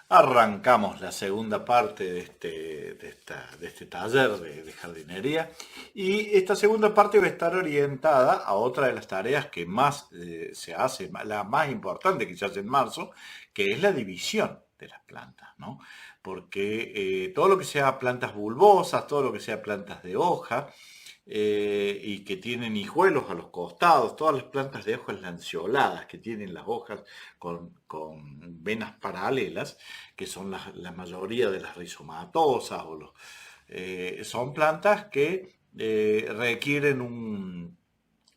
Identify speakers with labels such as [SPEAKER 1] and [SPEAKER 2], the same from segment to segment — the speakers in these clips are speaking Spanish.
[SPEAKER 1] Arrancamos la segunda parte de este taller de jardinería y esta segunda parte va a estar orientada a otra de las tareas que más se hace, la más importante que se hace en marzo, que es la división de las plantas, ¿no? Porque todo lo que sea plantas bulbosas, todo lo que sea plantas de hoja, y que tienen hijuelos a los costados, todas las plantas de hojas lanceoladas que tienen las hojas con venas paralelas, que son la mayoría de las rizomatosas, son plantas que requieren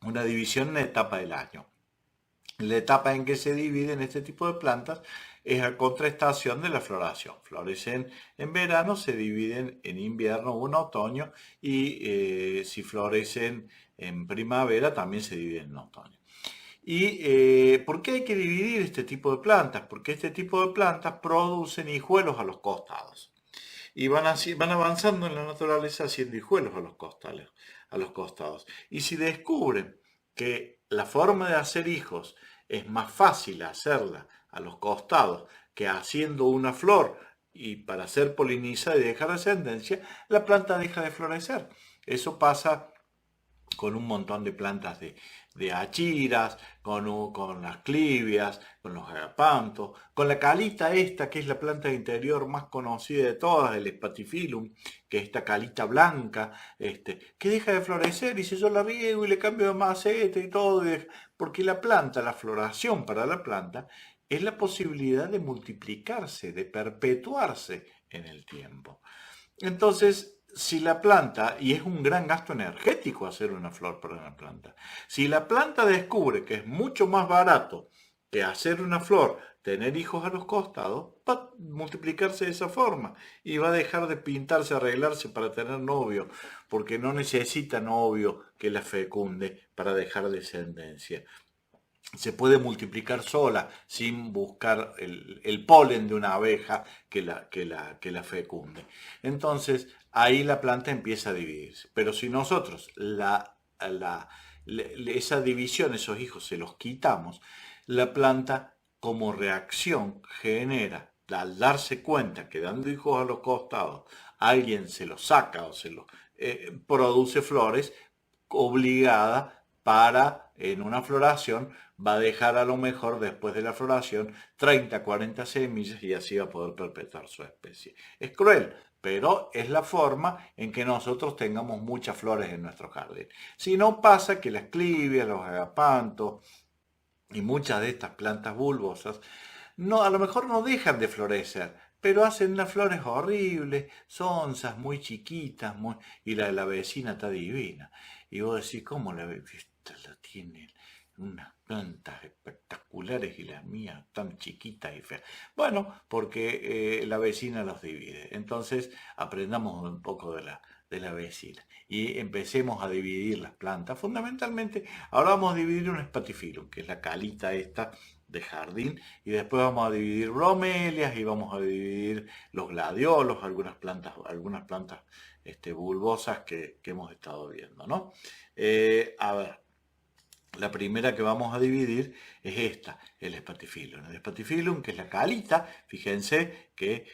[SPEAKER 1] una división en la etapa del año. La etapa en que se dividen este tipo de plantas es a contraestación de la floración. Florecen en verano, se dividen en invierno o en otoño y si florecen en primavera también se dividen en otoño. ¿Y por qué hay que dividir este tipo de plantas? Porque este tipo de plantas producen hijuelos a los costados y van avanzando en la naturaleza haciendo hijuelos a los costados. Y si descubren que la forma de hacer hijos es más fácil hacerla a los costados que haciendo una flor y para ser polinizada y dejar descendencia, la planta deja de florecer. Eso pasa con un montón de plantas de achiras, con las clivias, con los agapantos, con la calita esta, que es la planta de interior más conocida de todas, el Spathiphyllum, que es esta calita blanca, que deja de florecer y si yo la riego y le cambio de maceta y todo, porque la planta, la floración para la planta, es la posibilidad de multiplicarse, de perpetuarse en el tiempo. Entonces, si la planta, y es un gran gasto energético hacer una flor para una planta, si la planta descubre que es mucho más barato que hacer una flor, tener hijos a los costados, va a multiplicarse de esa forma y va a dejar de pintarse, arreglarse para tener novio, porque no necesita novio que la fecunde para dejar descendencia. Se puede multiplicar sola sin buscar el polen de una abeja que la fecunde. Entonces ahí la planta empieza a dividirse. Pero si nosotros esa división, esos hijos, se los quitamos, la planta como reacción genera, al darse cuenta que dando hijos a los costados, alguien se los saca o produce flores obligada para, en una floración, va a dejar a lo mejor después de la floración 30, 40 semillas y así va a poder perpetuar su especie. Es cruel, pero es la forma en que nosotros tengamos muchas flores en nuestro jardín. Si no pasa que las clivias, los agapantos y muchas de estas plantas bulbosas no, a lo mejor no dejan de florecer, pero hacen unas flores horribles, sonzas, muy chiquitas, y la de la vecina está divina. Y vos decís, ¿cómo esta la tiene unas plantas espectaculares y las mías tan chiquitas y feas? Bueno, porque la vecina los divide. Entonces aprendamos un poco de la vecina y empecemos a dividir las plantas. Fundamentalmente, ahora vamos a dividir un Spathiphyllum, que es la calita esta de jardín, y después vamos a dividir bromelias y vamos a dividir los gladiolos, algunas plantas bulbosas que hemos estado viendo, ¿no? A ver, la primera que vamos a dividir es esta, el Spathiphyllum. El Spathiphyllum, que es la calita, fíjense qué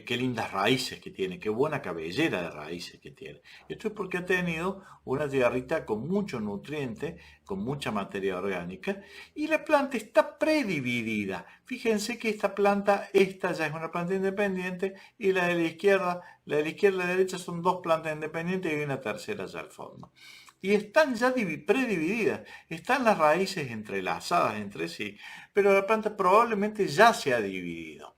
[SPEAKER 1] lindas raíces que tiene, qué buena cabellera de raíces que tiene. Esto es porque ha tenido una tierrita con mucho nutriente, con mucha materia orgánica, y la planta está predividida. Fíjense que esta ya es una planta independiente, y la de la izquierda y la derecha son dos plantas independientes y hay una tercera allá al fondo. Y están ya predivididas, están las raíces entrelazadas entre sí, pero la planta probablemente ya se ha dividido.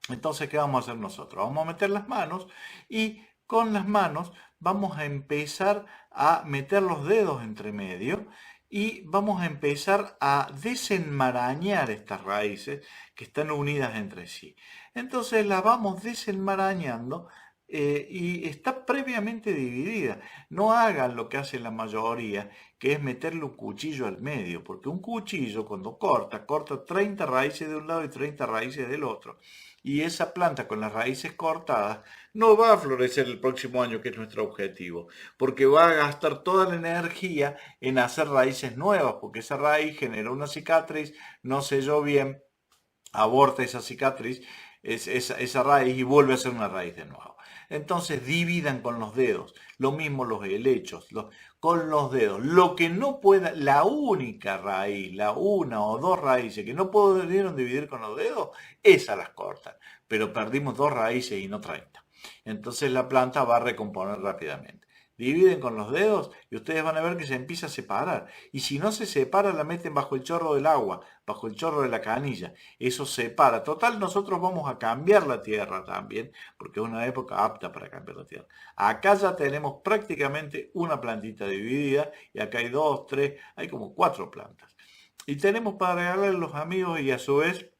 [SPEAKER 1] Entonces, ¿qué vamos a hacer nosotros? Vamos a meter las manos y con las manos vamos a empezar a meter los dedos entre medio y vamos a empezar a desenmarañar estas raíces que están unidas entre sí. Entonces las vamos desenmarañando y está previamente dividida. No hagan lo que hace la mayoría, que es meterle un cuchillo al medio, porque un cuchillo cuando corta 30 raíces de un lado y 30 raíces del otro. Y esa planta con las raíces cortadas no va a florecer el próximo año, que es nuestro objetivo, porque va a gastar toda la energía en hacer raíces nuevas, porque esa raíz genera una cicatriz, no selló bien, aborta esa cicatriz esa raíz y vuelve a ser una raíz de nuevo. Entonces dividan con los dedos, lo mismo los helechos, con los dedos. Lo que no pueda, la única raíz, la una o dos raíces que no pudieron dividir con los dedos, esas las cortan. Pero perdimos 2 raíces y no 30. Entonces la planta va a recomponer rápidamente. Dividen con los dedos y ustedes van a ver que se empieza a separar. Y si no se separa, la meten bajo el chorro del agua, bajo el chorro de la canilla. Eso separa. Total, nosotros vamos a cambiar la tierra también, porque es una época apta para cambiar la tierra. Acá ya tenemos prácticamente una plantita dividida y acá hay 2, 3, hay como 4 plantas. Y tenemos para regalarle a los amigos y a su vez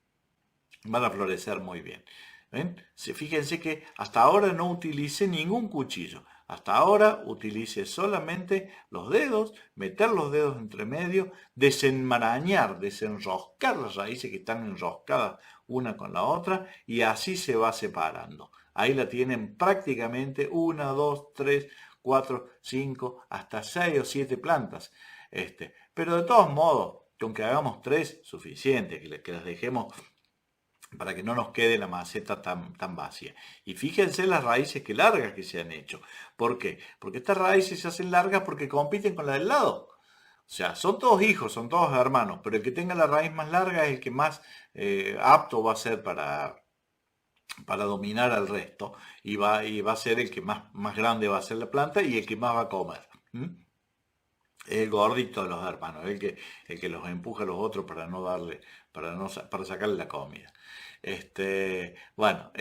[SPEAKER 1] van a florecer muy bien. ¿Ven? Fíjense que hasta ahora no utilicé ningún cuchillo. Hasta ahora utilicé solamente los dedos, meter los dedos entre medio, desenmarañar, desenroscar las raíces que están enroscadas una con la otra y así se va separando. Ahí la tienen prácticamente 1, 2, 3, 4, 5, hasta 6 o 7 plantas. Pero de todos modos, con que hagamos 3, suficiente, que las dejemos para que no nos quede la maceta tan vacía. Y fíjense las raíces que largas que se han hecho. ¿Por qué? Porque estas raíces se hacen largas porque compiten con la del lado. O sea, son todos hijos, son todos hermanos, pero el que tenga la raíz más larga es el que más apto va a ser para dominar al resto y va a ser el que más grande va a ser la planta y el que más va a comer. El gordito de los hermanos, el que los empuja a los otros para no darle, para sacarle la comida. Bueno,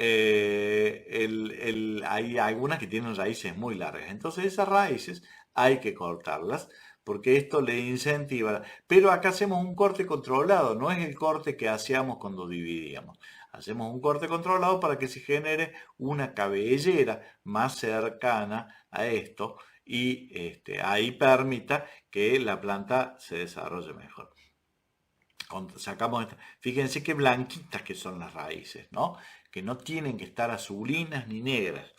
[SPEAKER 1] hay algunas que tienen raíces muy largas, entonces esas raíces hay que cortarlas porque esto le incentiva. Pero acá hacemos un corte controlado, no es el corte que hacíamos cuando dividíamos. Hacemos un corte controlado para que se genere una cabellera más cercana a esto y ahí permita que la planta se desarrolle mejor. Cuando sacamos fíjense qué blanquitas que son las raíces, ¿no? Que no tienen que estar azulinas ni negras.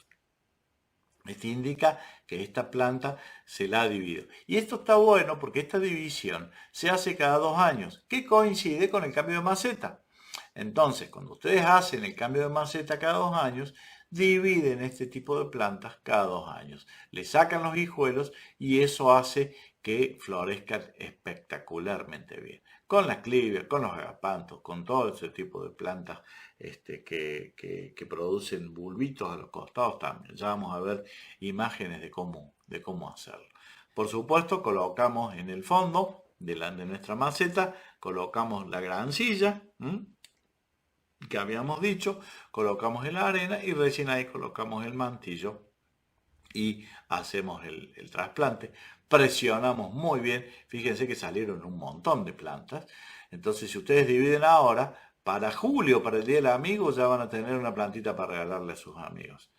[SPEAKER 1] Esto indica que esta planta se la ha dividido. Y esto está bueno porque esta división se hace cada 2 años, que coincide con el cambio de maceta. Entonces, cuando ustedes hacen el cambio de maceta cada 2 años, dividen este tipo de plantas cada 2 años. Le sacan los hijuelos y eso hace que florezcan espectacularmente bien. Con las clivias, con los agapantos, con todo ese tipo de plantas que producen bulbitos a los costados también. Ya vamos a ver imágenes de cómo hacerlo. Por supuesto, colocamos en el fondo de nuestra maceta, colocamos la grancilla, que habíamos dicho, colocamos en la arena y recién ahí colocamos el mantillo y hacemos el trasplante. Presionamos muy bien, fíjense que salieron un montón de plantas. Entonces, si ustedes dividen ahora, para julio, para el Día del Amigo, ya van a tener una plantita para regalarle a sus amigos.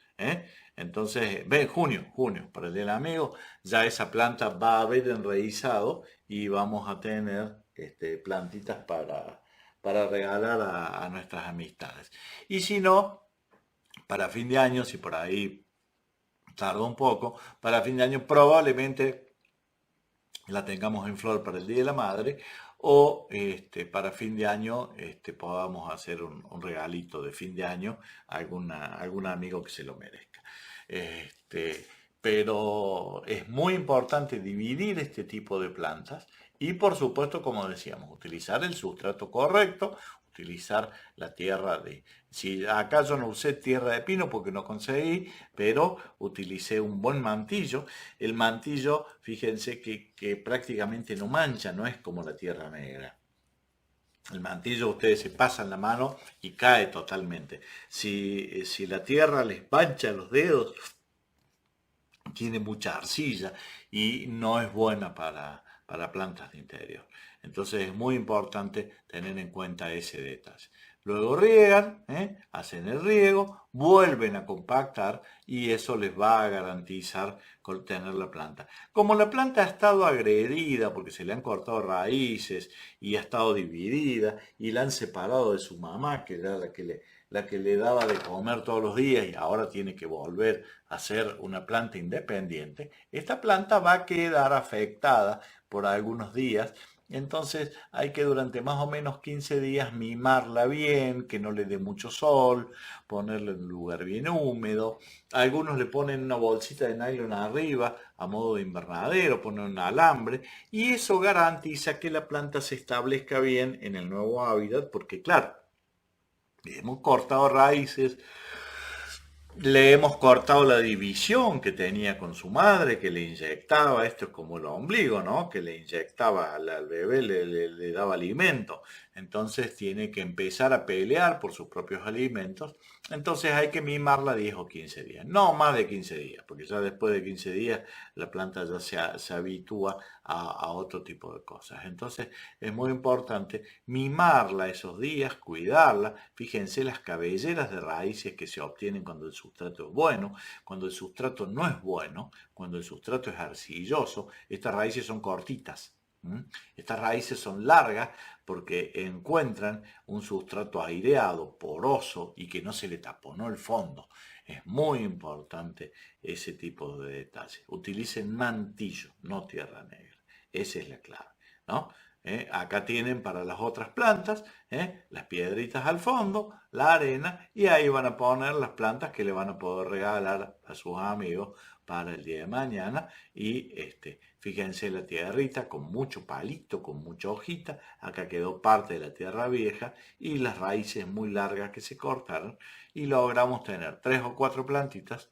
[SPEAKER 1] Entonces, junio, para el Día del Amigo, ya esa planta va a haber enraizado y vamos a tener plantitas para regalar a nuestras amistades. Y si no, para fin de año, si por ahí tarda un poco, para fin de año probablemente la tengamos en flor para el Día de la Madre o para fin de año podamos hacer un regalito de fin de año a algún amigo que se lo merezca. Pero es muy importante dividir este tipo de plantas y por supuesto, como decíamos, utilizar el sustrato correcto, utilizar la tierra si acá yo no usé tierra de pino porque no conseguí, pero utilicé un buen mantillo. El mantillo, fíjense que prácticamente no mancha, no es como la tierra negra. El mantillo ustedes se pasan la mano y cae totalmente. Si la tierra les mancha los dedos, tiene mucha arcilla y no es buena para plantas de interior. Entonces es muy importante tener en cuenta ese detalle. Luego riegan, hacen el riego, vuelven a compactar y eso les va a garantizar tener la planta. Como la planta ha estado agredida porque se le han cortado raíces y ha estado dividida y la han separado de su mamá, que era la que le daba de comer todos los días y ahora tiene que volver a ser una planta independiente, esta planta va a quedar afectada por algunos días Entonces hay que durante más o menos 15 días mimarla bien, que no le dé mucho sol, ponerla en un lugar bien húmedo. Algunos le ponen una bolsita de nylon arriba a modo de invernadero, ponen un alambre y eso garantiza que la planta se establezca bien en el nuevo hábitat porque claro, hemos cortado raíces, le hemos cortado la división que tenía con su madre, que le inyectaba, esto es como el ombligo, ¿no? Que le inyectaba al bebé, le daba alimento. Entonces tiene que empezar a pelear por sus propios alimentos. Entonces hay que mimarla 10 o 15 días, no más de 15 días, porque ya después de 15 días la planta ya se habitúa a otro tipo de cosas. Entonces es muy importante mimarla esos días, cuidarla. Fíjense las cabelleras de raíces que se obtienen cuando el sustrato es bueno, cuando el sustrato no es bueno, cuando el sustrato es arcilloso. Estas raíces son cortitas. Estas raíces son largas porque encuentran un sustrato aireado, poroso y que no se le taponó el fondo. Es muy importante ese tipo de detalles. Utilicen mantillo, no tierra negra. Esa es la clave, ¿no? Acá tienen para las otras plantas, las piedritas al fondo, la arena, y ahí van a poner las plantas que le van a poder regalar a sus amigos para el día de mañana. Y fíjense la tierrita con mucho palito, con mucha hojita. Acá quedó parte de la tierra vieja y las raíces muy largas que se cortaron. Y logramos tener 3 o 4 plantitas.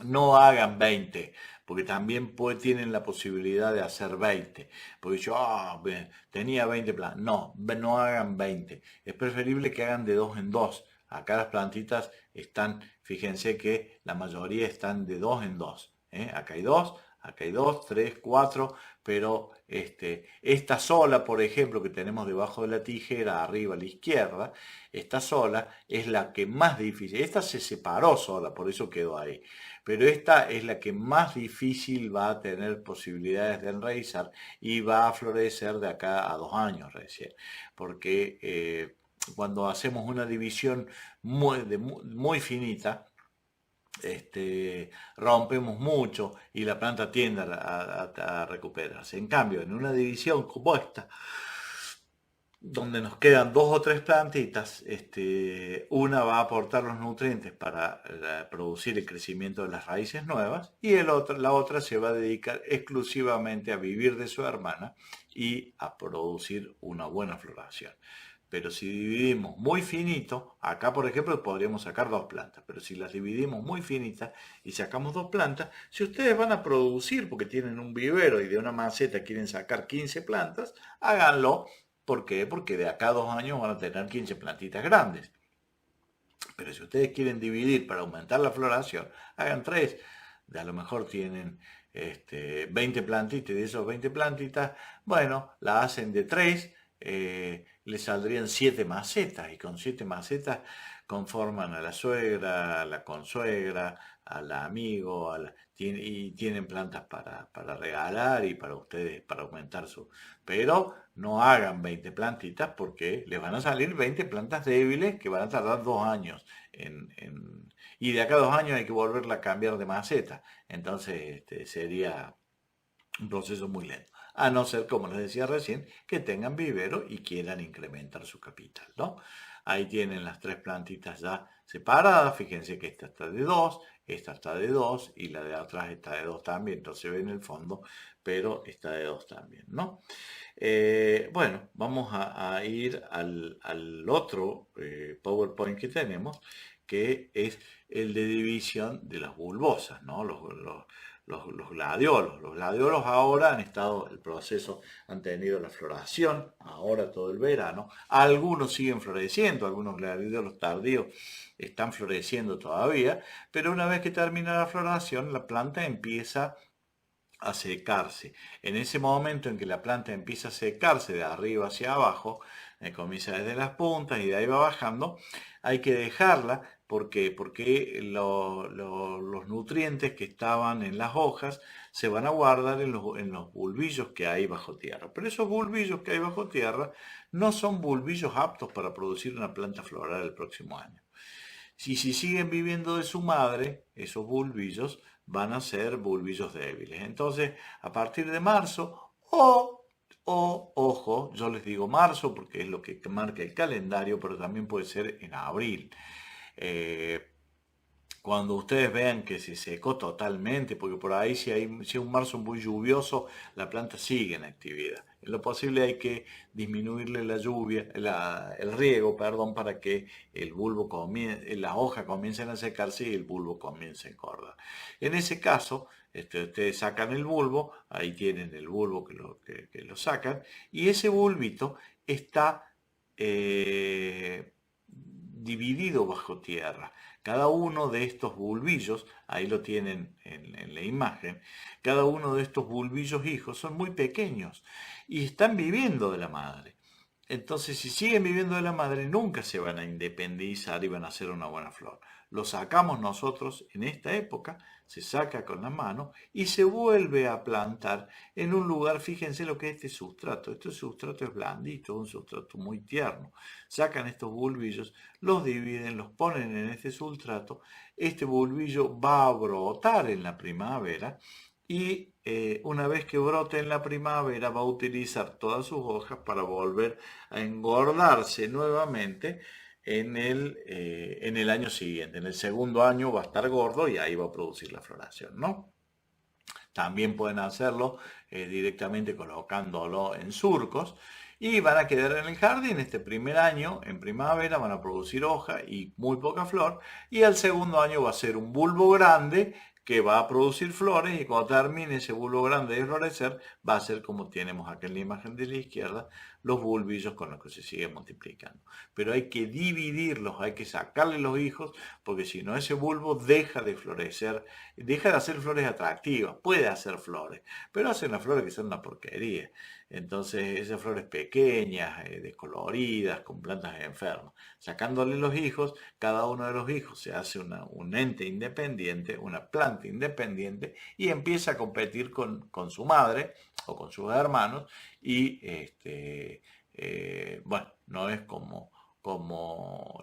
[SPEAKER 1] No hagan 20, porque también tienen la posibilidad de hacer 20. Porque yo tenía 20 plantas. No, no hagan 20. Es preferible que hagan de 2 en 2. Acá las plantitas están, fíjense que la mayoría están de 2 en 2. Acá hay dos, 3, 4, pero esta sola, por ejemplo, que tenemos debajo de la tijera, arriba a la izquierda, esta sola es la que más difícil. Esta se separó sola, por eso quedó ahí, pero esta es la que más difícil va a tener posibilidades de enraizar y va a florecer de acá a 2 años recién, porque cuando hacemos una división muy finita, rompemos mucho y la planta tiende a recuperarse. En cambio, en una división como esta, donde nos quedan 2 o 3 plantitas, una va a aportar los nutrientes para producir el crecimiento de las raíces nuevas y la otra se va a dedicar exclusivamente a vivir de su hermana y a producir una buena floración. Pero si dividimos muy finito, acá por ejemplo podríamos sacar 2 plantas, pero si las dividimos muy finitas y sacamos 2 plantas, si ustedes van a producir porque tienen un vivero y de una maceta quieren sacar 15 plantas, háganlo. ¿Por qué? Porque de acá a 2 años van a tener 15 plantitas grandes. Pero si ustedes quieren dividir para aumentar la floración, hagan 3. A lo mejor tienen 20 plantitas y de esos 20 plantitas, bueno, la hacen de 3, le saldrían 7 macetas y con 7 macetas conforman a la suegra, a la consuegra, al amigo, y tienen plantas para regalar y para ustedes, para aumentar su... Pero no hagan 20 plantitas porque les van a salir 20 plantas débiles que van a tardar 2 años y de acá a 2 años hay que volverla a cambiar de maceta. Entonces sería un proceso muy lento. A no ser, como les decía recién, que tengan vivero y quieran incrementar su capital, ¿no? Ahí tienen las 3 plantitas ya separadas. Fíjense que esta está de 2, esta está de 2 y la de atrás está de 2 también. Entonces se ve en el fondo, pero está de 2 también, ¿no? Bueno, vamos a ir al otro PowerPoint que tenemos, que es el de división de las bulbosas, ¿no? Los gladiolos. Los gladiolos ahora han estado, el proceso, han tenido la floración, ahora todo el verano. Algunos siguen floreciendo, algunos gladiolos tardíos están floreciendo todavía, pero una vez que termina la floración, la planta empieza a secarse. En ese momento en que la planta empieza a secarse de arriba hacia abajo, comienza desde las puntas y de ahí va bajando, hay que dejarla porque los nutrientes que estaban en las hojas se van a guardar en los bulbillos que hay bajo tierra. Pero esos bulbillos que hay bajo tierra no son bulbillos aptos para producir una planta floral el próximo año. Si siguen viviendo de su madre, esos bulbillos van a ser bulbillos débiles. Entonces, a partir de marzo o O, ojo, yo les digo marzo porque es lo que marca el calendario, pero también puede ser en abril. Eh, Cuando ustedes vean que se secó totalmente, porque por ahí si es un marzo muy lluvioso, la planta sigue en actividad. En lo posible hay que disminuirle la lluvia, el riego, perdón, para que el bulbo las hojas comiencen a secarse y el bulbo comience a engordar. En ese caso, ustedes sacan el bulbo, ahí tienen el bulbo que lo sacan, y ese bulbito está dividido bajo tierra. Cada uno de estos bulbillos, ahí lo tienen en la imagen, cada uno de estos bulbillos hijos son muy pequeños y están viviendo de la madre. Entonces, si siguen viviendo de la madre, nunca se van a independizar y van a hacer una buena flor. Lo sacamos nosotros en esta época, se saca con la mano y se vuelve a plantar en un lugar, fíjense lo que es este sustrato. Este sustrato es blandito, un sustrato muy tierno. Sacan estos bulbillos, los dividen, los ponen en este sustrato. Este bulbillo va a brotar en la primavera y una vez que brote en la primavera va a utilizar todas sus hojas para volver a engordarse nuevamente en el año siguiente. En el segundo año va a estar gordo y ahí va a producir la floración, ¿no? También pueden hacerlo directamente colocándolo en surcos y van a quedar en el jardín este primer año, en primavera van a producir hoja y muy poca flor, y al segundo año va a ser un bulbo grande que va a producir flores y cuando termine ese bulbo grande de florecer va a ser como tenemos acá en la imagen de la izquierda, los bulbillos con los que se sigue multiplicando. Pero hay que dividirlos, hay que sacarle los hijos porque si no ese bulbo deja de florecer, deja de hacer flores atractivas, puede hacer flores, pero hacen las flores que son una porquería. Entonces esas flores pequeñas, descoloridas, con plantas enfermas. Sacándole los hijos, cada uno de los hijos se hace un ente independiente, una planta independiente y empieza a competir con su madre o con sus hermanos y bueno, no es como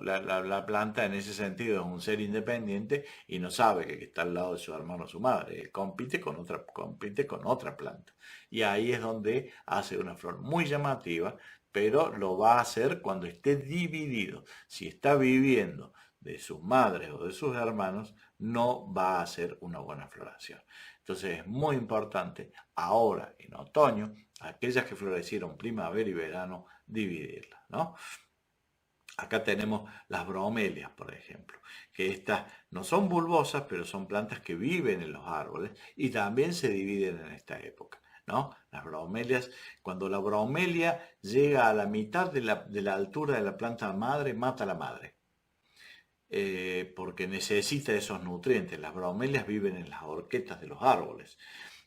[SPEAKER 1] la planta en ese sentido es un ser independiente y no sabe que está al lado de su hermano o su madre. Él compite con otra planta. Y ahí es donde hace una flor muy llamativa, pero lo va a hacer cuando esté dividido. Si está viviendo de sus madres o de sus hermanos, no va a hacer una buena floración. Entonces es muy importante ahora en otoño, aquellas que florecieron primavera y verano, dividirlas, ¿no? Acá tenemos las bromelias, por ejemplo, que estas no son bulbosas, pero son plantas que viven en los árboles y también se dividen en esta época, ¿no? Las bromelias, cuando la bromelia llega a la mitad de la altura de la planta madre, mata a la madre, porque necesita esos nutrientes. Las bromelias viven en las horquetas de los árboles.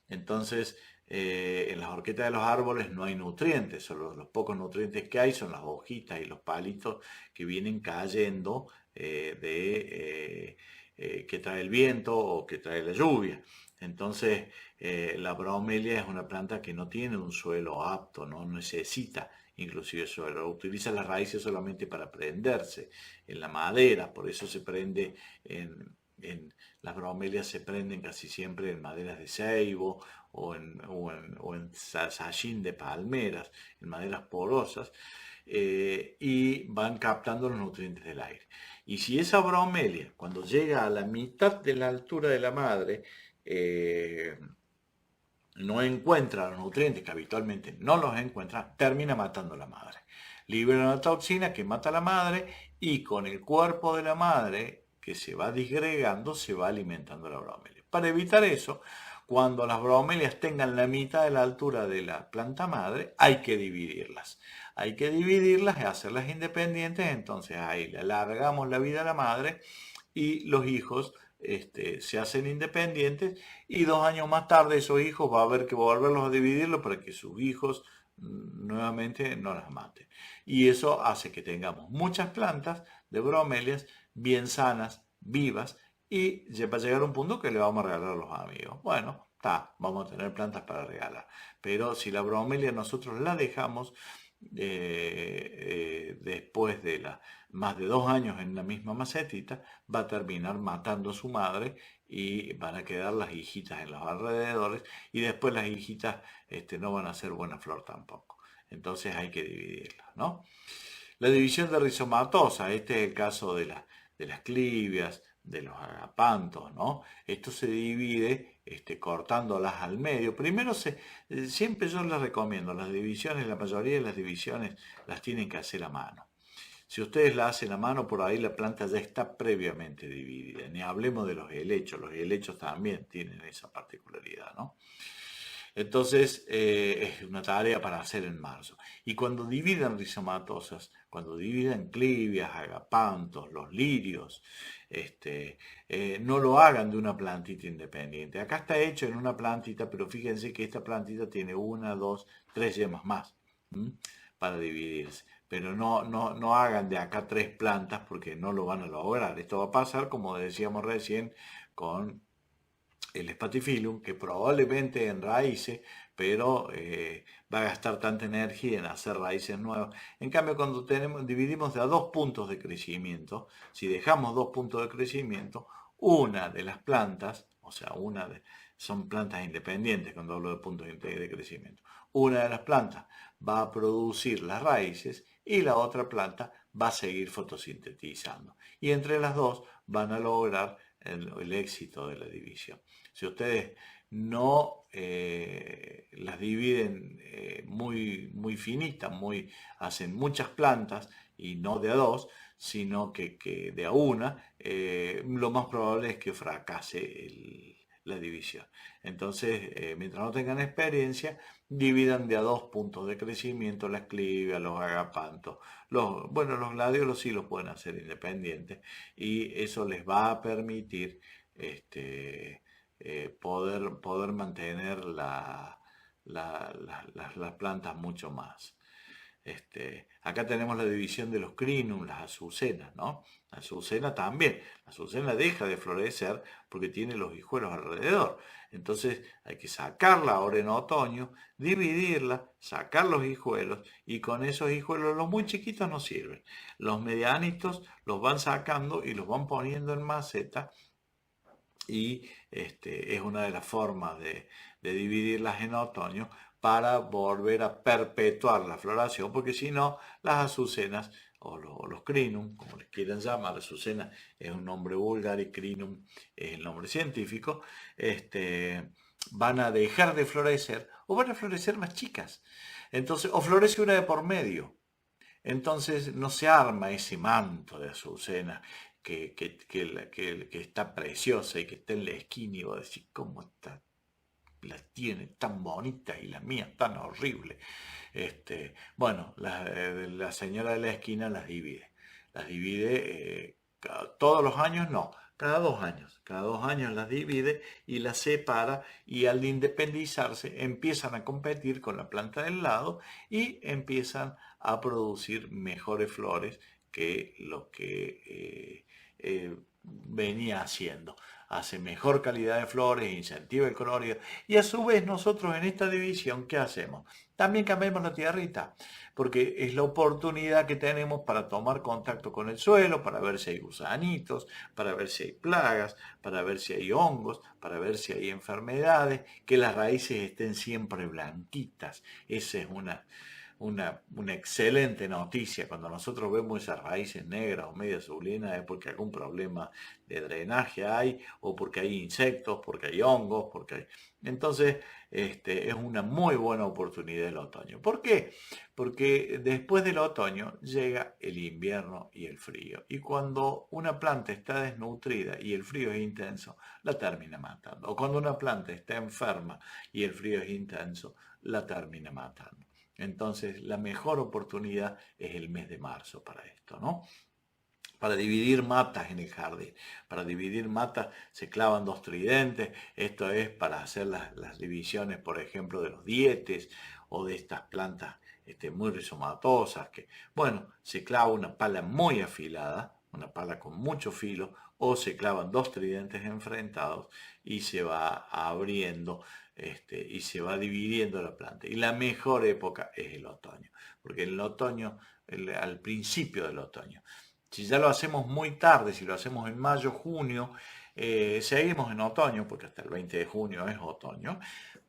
[SPEAKER 1] Entonces, en las horquetas de los árboles no hay nutrientes, solo los pocos nutrientes que hay son las hojitas y los palitos que vienen cayendo que trae el viento o que trae la lluvia. Entonces, la bromelia es una planta que no tiene un suelo apto, no necesita inclusive suelo, utiliza las raíces solamente para prenderse en la madera, por eso se prende las bromelias se prenden casi siempre en maderas de ceibo o en sallín de palmeras, en maderas porosas, y van captando los nutrientes del aire. Y si esa bromelia, cuando llega a la mitad de la altura de la madre, no encuentra los nutrientes que habitualmente no los encuentra, termina matando a la madre. Libera una toxina que mata a la madre y con el cuerpo de la madre que se va disgregando se va alimentando la bromelia. Para evitar eso, cuando las bromelias tengan la mitad de la altura de la planta madre, hay que dividirlas. Hay que dividirlas y hacerlas independientes, entonces ahí le alargamos la vida a la madre y los hijos se hacen independientes y 2 años más tarde esos hijos va a haber que volverlos a dividirlos para que sus hijos nuevamente no las maten. Y eso hace que tengamos muchas plantas de bromelias bien sanas, vivas, y va a llegar un punto que le vamos a regalar a los amigos. Bueno, vamos a tener plantas para regalar. Pero si la bromelia nosotros la dejamos, después después de más de 2 años en la misma macetita, va a terminar matando a su madre y van a quedar las hijitas en los alrededores y después las hijitas no van a ser buena flor tampoco. Entonces hay que dividirlas, ¿no? La división de rizomatosa, este es el caso de las clivias, de los agapantos, ¿no? Esto se divide cortándolas al medio. Primero, siempre yo les recomiendo, las divisiones, la mayoría de las divisiones las tienen que hacer a mano. Si ustedes la hacen a mano, por ahí la planta ya está previamente dividida. Ni hablemos de los helechos también tienen esa particularidad, ¿no? Entonces, es una tarea para hacer en marzo. Y cuando dividan rizomatosas, cuando dividan clivias, agapantos, los lirios, no lo hagan de una plantita independiente. Acá está hecho en una plantita, pero fíjense que esta plantita tiene una, dos, tres yemas más, ¿m? Para dividirse. Pero no hagan de acá 3 plantas porque no lo van a lograr. Esto va a pasar, como decíamos recién, con el Spathiphyllum, que probablemente enraíce, pero va a gastar tanta energía en hacer raíces nuevas. En cambio, cuando dividimos de a 2 puntos de crecimiento, si dejamos 2 puntos de crecimiento, una de las plantas, o sea, son plantas independientes cuando hablo de puntos de crecimiento, una de las plantas va a producir las raíces y la otra planta va a seguir fotosintetizando. Y entre las dos van a lograr el éxito de la división. Si ustedes no las dividen muy finitas, hacen muchas plantas y no de a dos, sino que de a una, lo más probable es que fracase la división. Entonces, mientras no tengan experiencia, dividan de a 2 puntos de crecimiento las clivias, los agapantos. Bueno, los gladiolos sí los pueden hacer independientes y eso les va a permitir poder mantener las plantas mucho más. Acá tenemos la división de los crinum, las azucenas, ¿no? La azucena también. La azucena deja de florecer porque tiene los hijuelos alrededor. Entonces hay que sacarla ahora en otoño, dividirla, sacar los hijuelos y con esos hijuelos los muy chiquitos no sirven. Los medianitos los van sacando y los van poniendo en maceta y es una de las formas de dividirlas en otoño para volver a perpetuar la floración, porque si no, las azucenas o los crinum, como les quieran llamar, azucena es un nombre vulgar y crinum es el nombre científico, van a dejar de florecer o van a florecer más chicas. Entonces, o florece una de por medio. Entonces no se arma ese manto de azucena que está preciosa y que está en la esquina y vos decís, ¿cómo está? La tiene tan bonita y la mía tan horrible. Bueno, la señora de la esquina las divide. Las divide todos los años, no, cada 2 años. Cada 2 años las divide y las separa y al independizarse empiezan a competir con la planta del lado y empiezan a producir mejores flores que lo que venía haciendo. Hace mejor calidad de flores, incentiva el colorido y a su vez nosotros en esta división, ¿qué hacemos? También cambiamos la tierrita, porque es la oportunidad que tenemos para tomar contacto con el suelo, para ver si hay gusanitos, para ver si hay plagas, para ver si hay hongos, para ver si hay enfermedades, que las raíces estén siempre blanquitas. Esa es una excelente noticia. Cuando nosotros vemos esas raíces negras o medio azulinas es porque algún problema de drenaje hay, o porque hay insectos, porque hay hongos, porque hay... Entonces, es una muy buena oportunidad el otoño. ¿Por qué? Porque después del otoño llega el invierno y el frío. Y cuando una planta está desnutrida y el frío es intenso, la termina matando. O cuando una planta está enferma y el frío es intenso, la termina matando. Entonces, la mejor oportunidad es el mes de marzo para esto, ¿no? Para dividir matas en el jardín. Para dividir matas se clavan 2 tridentes. Esto es para hacer las divisiones, por ejemplo, de los dietes o de estas plantas muy rizomatosas. Que, bueno, se clava una pala muy afilada, una pala con mucho filo, o se clavan 2 tridentes enfrentados y se va abriendo y se va dividiendo la planta. Y la mejor época es el otoño, porque en el otoño al principio del otoño. Si ya lo hacemos muy tarde, si lo hacemos en mayo, junio, seguimos en otoño, porque hasta el 20 de junio es otoño,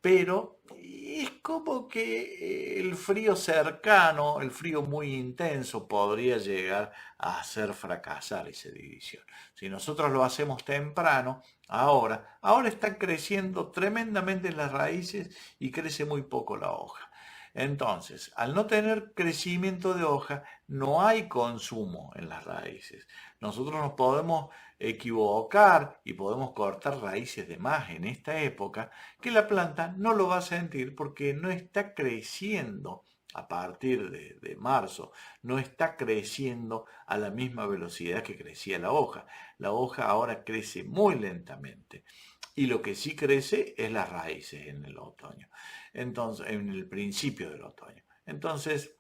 [SPEAKER 1] pero es como que el frío cercano, el frío muy intenso, podría llegar a hacer fracasar esa división. Si nosotros lo hacemos temprano, ahora están creciendo tremendamente las raíces y crece muy poco la hoja. Entonces, al no tener crecimiento de hoja, no hay consumo en las raíces. Nosotros nos podemos equivocar y podemos cortar raíces de más en esta época que la planta no lo va a sentir porque no está creciendo a partir de marzo, no está creciendo a la misma velocidad que crecía la hoja. La hoja ahora crece muy lentamente y lo que sí crece es las raíces en el otoño, entonces en el principio del otoño. Entonces,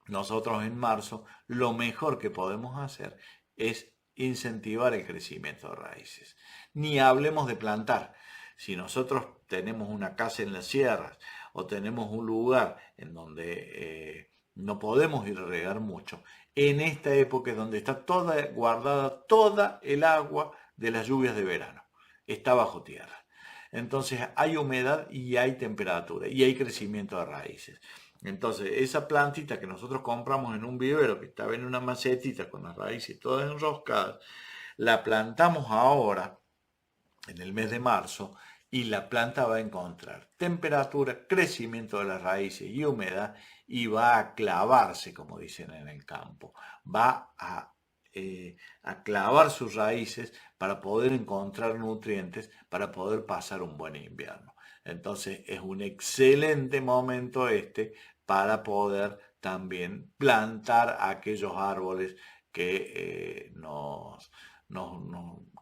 [SPEAKER 1] nosotros en marzo lo mejor que podemos hacer es incentivar el crecimiento de raíces. Ni hablemos de plantar. Si nosotros tenemos una casa en las sierras o tenemos un lugar en donde no podemos ir a regar mucho, en esta época es donde está toda guardada toda el agua de las lluvias de verano. Está bajo tierra. Entonces hay humedad y hay temperatura y hay crecimiento de raíces. Entonces, esa plantita que nosotros compramos en un vivero que estaba en una macetita con las raíces todas enroscadas, la plantamos ahora, en el mes de marzo, y la planta va a encontrar temperatura, crecimiento de las raíces y humedad, y va a clavarse, como dicen en el campo. Va a clavar sus raíces para poder encontrar nutrientes, para poder pasar un buen invierno. Entonces es un excelente momento este para poder también plantar aquellos árboles que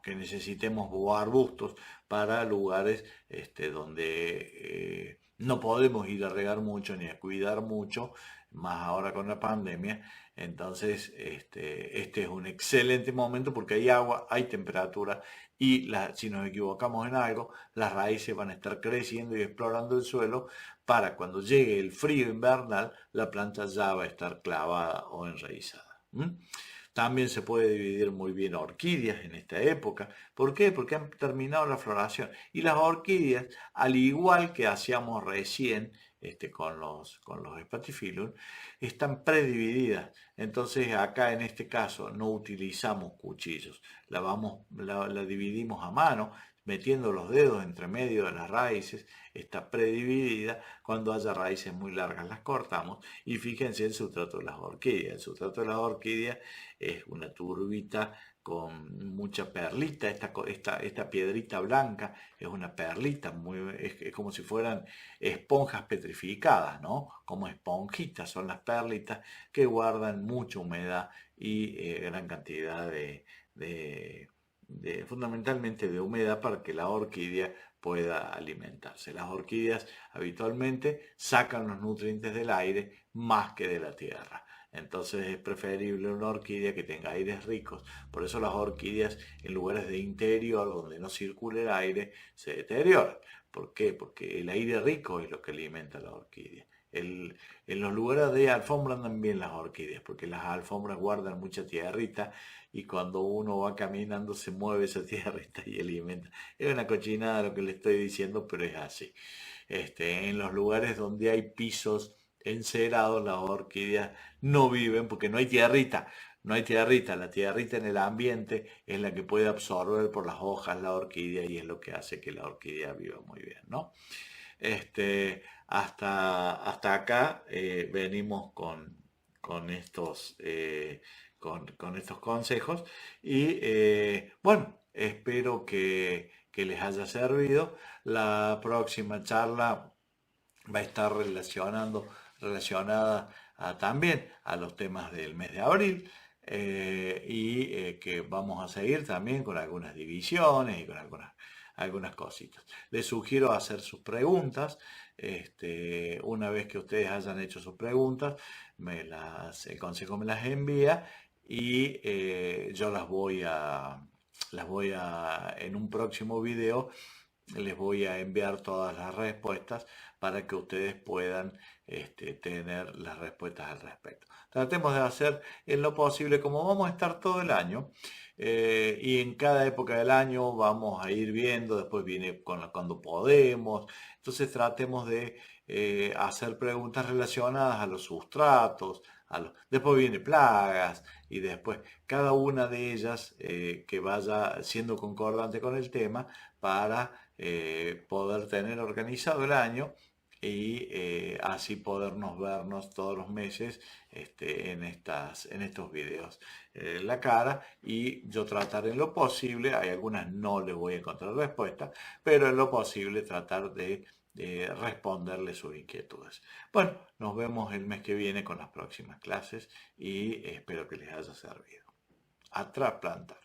[SPEAKER 1] que necesitemos o arbustos para lugares donde no podemos ir a regar mucho ni a cuidar mucho, más ahora con la pandemia. Entonces, este es un excelente momento porque hay agua, hay temperatura y si nos equivocamos en algo, las raíces van a estar creciendo y explorando el suelo para cuando llegue el frío invernal, la planta ya va a estar clavada o enraizada. También se puede dividir muy bien orquídeas en esta época. ¿Por qué? Porque han terminado la floración. Y las orquídeas, al igual que hacíamos recién con los Spathiphyllum, están predivididas. Entonces acá en este caso no utilizamos cuchillos. La dividimos a mano, metiendo los dedos entre medio de las raíces. Está predividida. Cuando haya raíces muy largas las cortamos. Y fíjense el sustrato de las orquídeas. El sustrato de las orquídeas es una turbita con mucha perlita, esta piedrita blanca es una perlita, es como si fueran esponjas petrificadas, ¿no? Como esponjitas son las perlitas que guardan mucha humedad y gran cantidad fundamentalmente de humedad para que la orquídea pueda alimentarse. Las orquídeas habitualmente sacan los nutrientes del aire más que de la tierra. Entonces es preferible una orquídea que tenga aires ricos. Por eso las orquídeas en lugares de interior donde no circula el aire se deterioran. ¿Por qué? Porque el aire rico es lo que alimenta a la orquídea. En los lugares de alfombra andan bien las orquídeas, porque las alfombras guardan mucha tierrita y cuando uno va caminando se mueve esa tierrita y alimenta. Es una cochinada lo que le estoy diciendo, pero es así. En los lugares donde hay pisos encerados, las orquídeas no viven porque no hay tierrita. No hay tierrita, la tierrita en el ambiente es la que puede absorber por las hojas la orquídea y es lo que hace que la orquídea viva muy bien, ¿no? Hasta acá venimos con con estos consejos y bueno, espero que les haya servido. La próxima charla va a estar relacionada también a los temas del mes de abril que vamos a seguir también con algunas divisiones y con algunas cositas. Les sugiero hacer sus preguntas. Una vez que ustedes hayan hecho sus preguntas, el consejo me las envía y yo las voy a en un próximo video les voy a enviar todas las respuestas para que ustedes puedan tener las respuestas al respecto. Tratemos de hacer en lo posible, como vamos a estar todo el año, y en cada época del año vamos a ir viendo, después viene cuando podemos, entonces tratemos de hacer preguntas relacionadas a los sustratos, después viene plagas y después cada una de ellas que vaya siendo concordante con el tema para poder tener organizado el año y así podernos vernos todos los meses en estos videos la cara, y yo tratar en lo posible, hay algunas no les voy a encontrar respuesta, pero en lo posible tratar de responderles sus inquietudes. Bueno, nos vemos el mes que viene con las próximas clases y espero que les haya servido. A trasplantar.